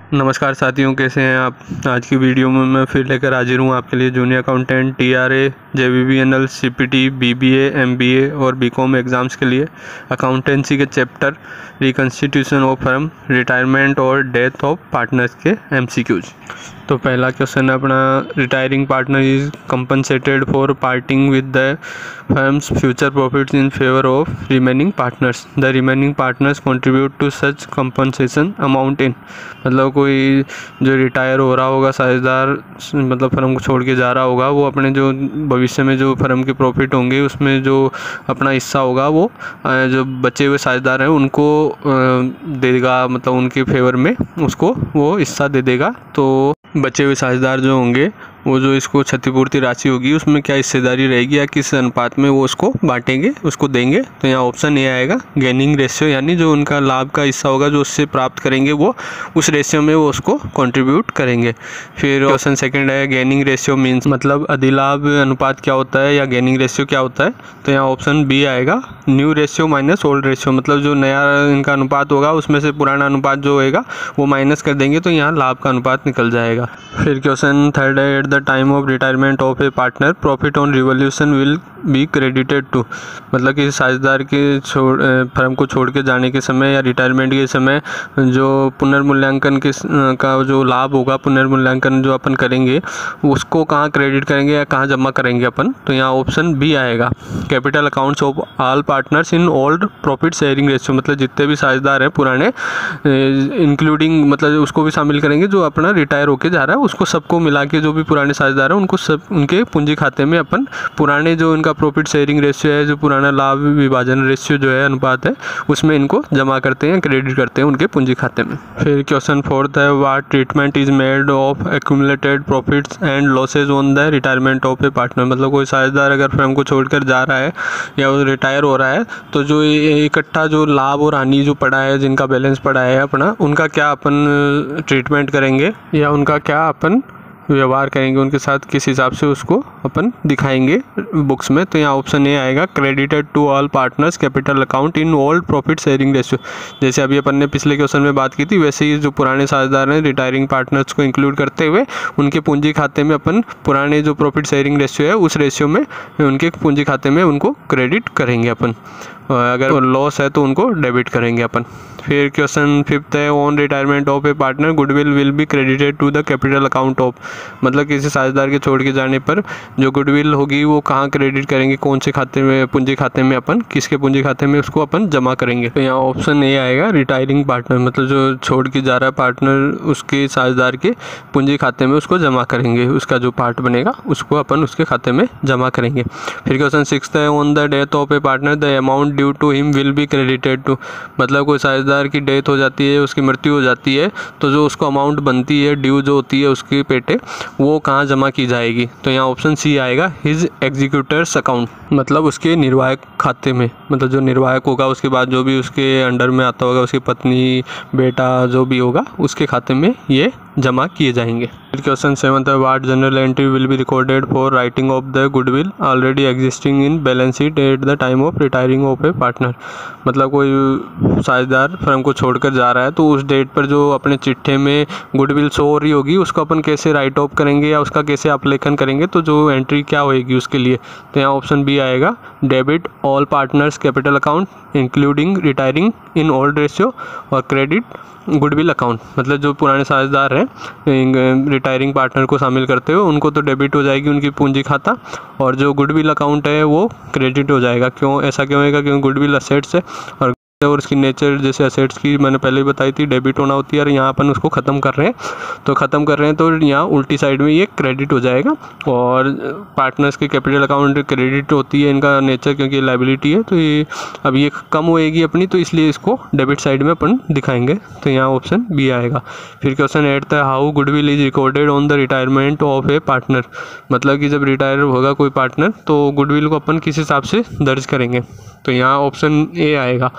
नमस्कार साथियों, कैसे हैं आप। आज की वीडियो में मैं फिर लेकर हाजिर हूँ आपके लिए junior accountant TRA, JBBNL, CPT, BBA, MBA और BCom एग्ज़ाम्स के लिए अकाउंटेंसी के chapter reconstitution of firm, retirement और डेथ ऑफ पार्टनर्स के MCQs। तो पहला क्वेश्चन है अपना, retiring partner is compensated for parting with the firm's future profits in favour of remaining partners. The remaining partners contribute to such compensation amount in. मतलब कोई जो retire हो रहा होगा साझेदार, मतलब फर्म को छोड़ के जा रहा होगा, वो अपने जो भविष्य में जो फर्म के प्रॉफिट होंगे उसमें जो अपना हिस्सा होगा वो जो बचे हुए साझेदार हैं उनको देगा, मतलब उनके फेवर में उसको वो हिस्सा दे देगा। तो बचे हुए साझेदार जो होंगे वो जो इसको क्षतिपूर्ति राशि होगी उसमें क्या हिस्सेदारी रहेगी या किस अनुपात में वो उसको बांटेंगे, उसको देंगे। तो यहाँ ऑप्शन ए आएगा गेनिंग रेशियो, यानी जो उनका लाभ का हिस्सा होगा जो उससे प्राप्त करेंगे वो उस रेशियो में वो उसको कंट्रीब्यूट करेंगे। फिर ऑप्शन सेकंड है गेनिंग रेशियो मीन्स, मतलब अधिलाभ अनुपात क्या होता है या गेनिंग रेशियो क्या होता है। तो यहाँ ऑप्शन बी आएगा new ratio minus old ratio, मतलब जो नया इनका अनुपात होगा उसमें से पुराना अनुपात जो होगा वो माइनस कर देंगे तो यहाँ लाभ का अनुपात निकल जाएगा। फिर क्वेश्चन थर्ड है, at the time of retirement of a partner profit on revolution will be credited to. मतलब कि साझेदार के फर्म को छोड़ के जाने के समय या रिटायरमेंट के समय जो पुनर्मूल्यांकन का जो लाभ होगा, पुनर्मूल्यांकन जो अपन करेंगे उसको कहाँ क्रेडिट करेंगे या कहाँ जमा करेंगे अपन। तो यहाँ ऑप्शन बी आएगा capital accounts of all partners in old profit sharing ratio. मतलब जितने भी साझेदार हैं पुराने, इंक्लूडिंग मतलब उसको भी शामिल करेंगे जो अपना रिटायर होके जा रहा है, उसको सबको मिला के जो भी पुराने साझेदार हैं उनको सब उनके पूंजी खाते में अपन पुराने जो इनका प्रॉफिट शेयरिंग रेशियो है, जो पुराना लाभ विभाजन रेशियो जो है, अनुपात है, उसमें इनको जमा करते हैं, क्रेडिट करते हैं उनके पूंजी खाते में। फिर क्वेश्चन फोर्थ है, what treatment is made of accumulated profits and losses on the retirement of a partner. मतलब कोई साझेदार अगर फर्म को छोड़कर जा रहा है या वो रिटायर हो रहा है तो जो इकट्ठा जो लाभ और हानि जो पड़ा है, जिनका बैलेंस पड़ा है अपना, उनका क्या अपन ट्रीटमेंट करेंगे या उनका क्या अपन व्यवहार करेंगे उनके साथ, किस हिसाब से उसको अपन दिखाएंगे बुक्स में। तो यहाँ ऑप्शन ए आएगा credited to all partners capital account in old profit sharing ratio. जैसे अभी अपन ने पिछले क्वेश्चन में बात की थी वैसे ही जो पुराने साझेदार हैं रिटायरिंग पार्टनर्स को इंक्लूड करते हुए उनके पूंजी खाते में अपन पुराने जो प्रॉफिट शेयरिंग रेशियो है उस रेशियो में उनके पूंजी खाते में उनको क्रेडिट करेंगे अपन, अगर लॉस है तो उनको डेबिट करेंगे अपन। फिर क्वेश्चन फिफ्थ है, on retirement of a partner goodwill will be credited to the capital account of. मतलब किसी साझेदार के छोड़ के जाने पर जो गुडविल होगी वो कहाँ क्रेडिट करेंगे, कौन से खाते में, पूंजी खाते में अपन, किसके पूंजी खाते में उसको अपन जमा करेंगे। तो यहाँ ऑप्शन ए आएगा रिटायरिंग पार्टनर, मतलब जो छोड़ के जा रहा है पार्टनर उसके साझेदार के पूंजी खाते में उसको जमा करेंगे, उसका जो पार्ट बनेगा उसको अपन उसके खाते में जमा करेंगे। फिर क्वेश्चन सिक्स्थ है, on the death of a partner the amount due to him will be credited to. मतलब कोई साझेदार की डेथ हो जाती है, उसकी मृत्यु हो जाती है, तो जो उसको अमाउंट बनती है, ड्यू जो होती है उसके पेटे, वो कहाँ जमा की जाएगी। तो यहाँ ऑप्शन सी आएगा हिज एग्जीक्यूटर्स अकाउंट, मतलब उसके निर्वाहक खाते में। मतलब जो निर्वाहक होगा उसके बाद जो भी उसके अंडर में आता होगा, उसकी पत्नी, बेटा जो भी होगा उसके खाते में ये जमा किए जाएंगे। क्वेश्चन सेवंथ है, what general entry will be recorded for writing of the goodwill already existing in balance sheet at the time of retiring of a partner. मतलब कोई साझेदार फर्म को छोड़कर जा रहा है तो उस डेट पर जो अपने चिट्ठे में गुडविल शो हो रही होगी उसको अपन कैसे राइट ऑफ करेंगे या उसका कैसे अपलेखन करेंगे, तो जो एंट्री क्या होएगी उसके लिए। तो यहाँ ऑप्शन बी आएगा debit all partners capital account including retiring in old ratio और क्रेडिट गुडविल अकाउंट। मतलब जो पुराने साझेदार हैं रिटायरिंग पार्टनर को शामिल करते हुए उनको तो डेबिट हो जाएगी उनकी पूंजी खाता, और जो गुडविल अकाउंट है वो क्रेडिट हो जाएगा। क्यों ऐसा क्यों होगा, क्योंकि गुडविल असेट्स है और उसकी नेचर जैसे असेट्स की मैंने पहले ही बताई थी डेबिट होना होती है, और यहाँ अपन उसको ख़त्म कर रहे हैं तो यहाँ उल्टी साइड में ये क्रेडिट हो जाएगा। और पार्टनर्स के कैपिटल अकाउंट क्रेडिट होती है इनका नेचर, क्योंकि लायबिलिटी है, तो ये अब ये कम होएगी अपनी, तो इसलिए इसको डेबिट साइड में अपन दिखाएंगे। तो यहाँ ऑप्शन बी आएगा। फिर क्वेश्चन 8 है, how goodwill is recorded on the retirement of a partner. मतलब कि जब रिटायर होगा कोई पार्टनर तो गुडविल को अपन किस हिसाब से दर्ज करेंगे। तो यहाँ ऑप्शन ए आएगा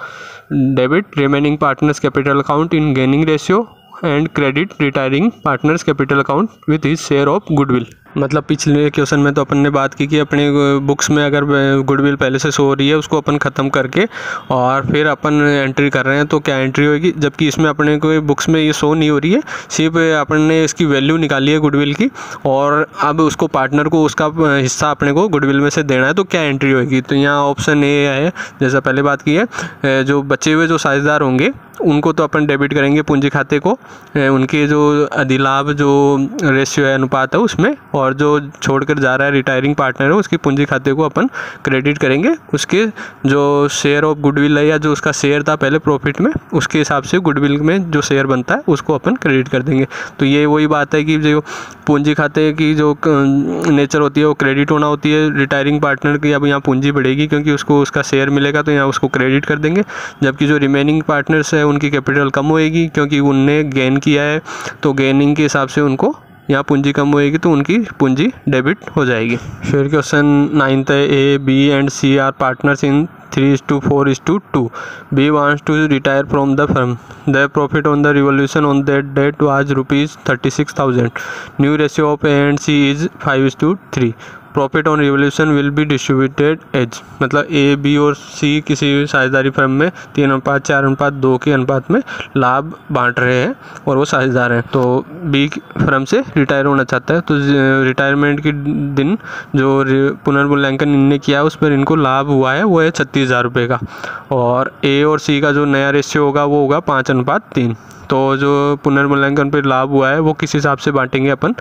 debit remaining partners capital account in gaining ratio and credit retiring partners capital account with his share of goodwill. मतलब पिछले क्वेश्चन में तो अपन ने बात की कि अपने बुक्स में अगर गुडविल पहले से शो हो रही है उसको अपन ख़त्म करके और फिर अपन एंट्री कर रहे हैं तो क्या एंट्री होगी, जबकि इसमें अपने को बुक्स में ये शो नहीं हो रही है, सिर्फ अपन ने इसकी वैल्यू निकाली है गुडविल की और अब उसको पार्टनर को उसका हिस्सा अपने को गुडविल में से देना है, तो क्या एंट्री होगी। तो यहाँ ऑप्शन ए है, जैसा पहले बात की है, जो बचे हुए जो साझेदार होंगे उनको तो अपन डेबिट करेंगे पूंजी खाते को, उनके जो अधिलाभ जो रेशियो है अनुपात है उसमें, और जो छोड़कर जा रहा है रिटायरिंग पार्टनर है उसकी पूंजी खाते को अपन क्रेडिट करेंगे, उसके जो शेयर ऑफ गुडविल है या जो उसका शेयर था पहले प्रॉफिट में उसके हिसाब से गुडविल में जो शेयर बनता है उसको अपन क्रेडिट कर देंगे। तो ये वही बात है कि जो पूंजी खाते की जो नेचर होती है वो क्रेडिट होना होती है रिटायरिंग पार्टनर की। अब यहाँ पूंजी बढ़ेगी क्योंकि उसको उसका शेयर मिलेगा तो यहाँ उसको क्रेडिट कर देंगे, जबकि जो रिमेनिंग पार्टनर्स है उनकी कैपिटल कम होएगी क्योंकि उनने गेन किया है, तो गेनिंग के हिसाब से उनको यहाँ पूंजी कम होएगी तो उनकी पूंजी डेबिट हो जाएगी। फिर क्वेश्चन 9th है, A B and C are partners in 3:4:2. B wants to retire from the firm. The profit on the revolution on that date was ₹36,000. New ratio of A and C is 5:3. Profit on revolution will be distributed as, मतलब A B और सी किसी साझेदारी firm में 3:4:2 के अनुपात में लाभ बांट रहे हैं और वो साझेदार हैं। तो बी फर्म से रिटायर होना चाहता है, तो रिटायरमेंट के दिन जो पुनर्मूल्यांकन इनने किया उस पर इनको लाभ हुआ है वो है 36,000 रुपये का, और ए और सी का जो नया रेशियो होगा वो होगा 5:3। तो जो पुनर्मूल्यांकन पर लाभ हुआ है वो किस हिसाब से बांटेंगे अपन,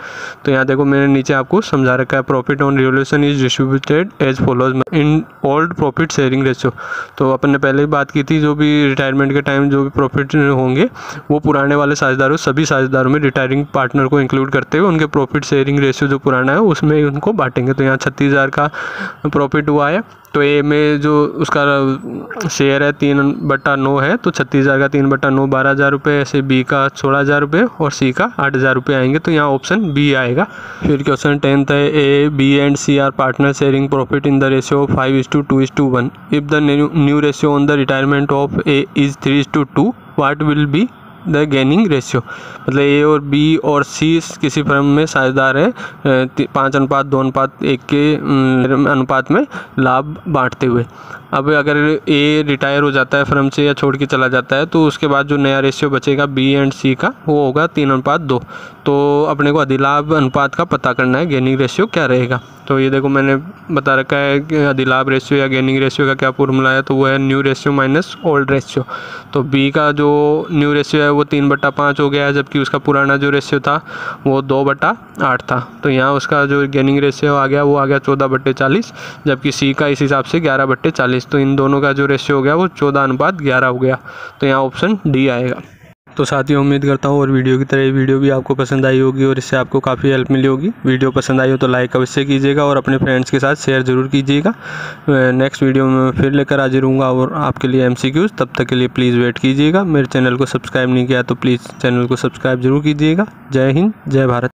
तो यहाँ देखो मैंने नीचे आपको समझा रखा है, profit on revolution is distributed as follows in old profit sharing ratio. तो अपन ने पहले ही बात की थी, जो भी रिटायरमेंट के टाइम जो भी प्रॉफिट होंगे वो पुराने वाले साझेदारों सभी साझेदारों में रिटायरिंग पार्टनर को इंक्लूड करते हुए उनके प्रॉफिट शेयरिंग रेशियो जो पुराना है उसमें उनको बांटेंगे। तो यहाँ 36,000 का प्रॉफिट हुआ है, तो ए में जो उसका शेयर है 3/9 है, तो 36,000 का 3/9 12,000 रुपये, ऐसे बी का 16,000 रुपये और सी का 8,000 रुपये आएंगे, तो यहाँ ऑप्शन बी आएगा। फिर क्वेश्चन 10th है, A B and C are partner sharing profit in the ratio of 5:2:1. If the new ratio on the retirement of A is 3:2, what will be the gaining ratio. मतलब A और B और सी किसी firm में साझेदार है 5:2:1 के अनुपात में लाभ बांटते हुए। अब अगर ए रिटायर हो जाता है फर्म से या छोड़ के चला जाता है तो उसके बाद जो नया रेशियो बचेगा बी एंड सी का वो होगा 3:2। तो अपने को अधिलाभ अनुपात का पता करना है, गेनिंग रेशियो क्या रहेगा। तो ये देखो मैंने बता रखा है कि अधिलाभ रेशियो या गेनिंग रेशियो का क्या फॉर्मूला है, तो वो है new ratio minus old ratio. तो बी का जो न्यू रेशियो है वो 3/5 हो गया है, जबकि उसका पुराना जो रेशियो था वो 2/8 था। तो यहाँ उसका जो गेनिंग रेशियो आ गया वो आ गया 14/40, जबकि सी का इस हिसाब से 11/40। तो इन दोनों का जो रेशियो हो गया वो 14:11 हो गया। तो यहाँ ऑप्शन डी आएगा। तो साथियों उम्मीद करता हूँ और वीडियो की तरह ये वीडियो भी आपको पसंद आई होगी और इससे आपको काफ़ी हेल्प मिली होगी। वीडियो पसंद आई हो तो लाइक अवश्य कीजिएगा और अपने फ्रेंड्स के साथ शेयर ज़रूर कीजिएगा। नेक्स्ट वीडियो में फिर लेकर हाजिर हूँगा और आपके लिए MCQs, तब तक के लिए प्लीज़ वेट कीजिएगा। मेरे चैनल को सब्सक्राइब नहीं किया तो प्लीज़ चैनल को सब्सक्राइब जरूर कीजिएगा। जय हिंद, जय भारत।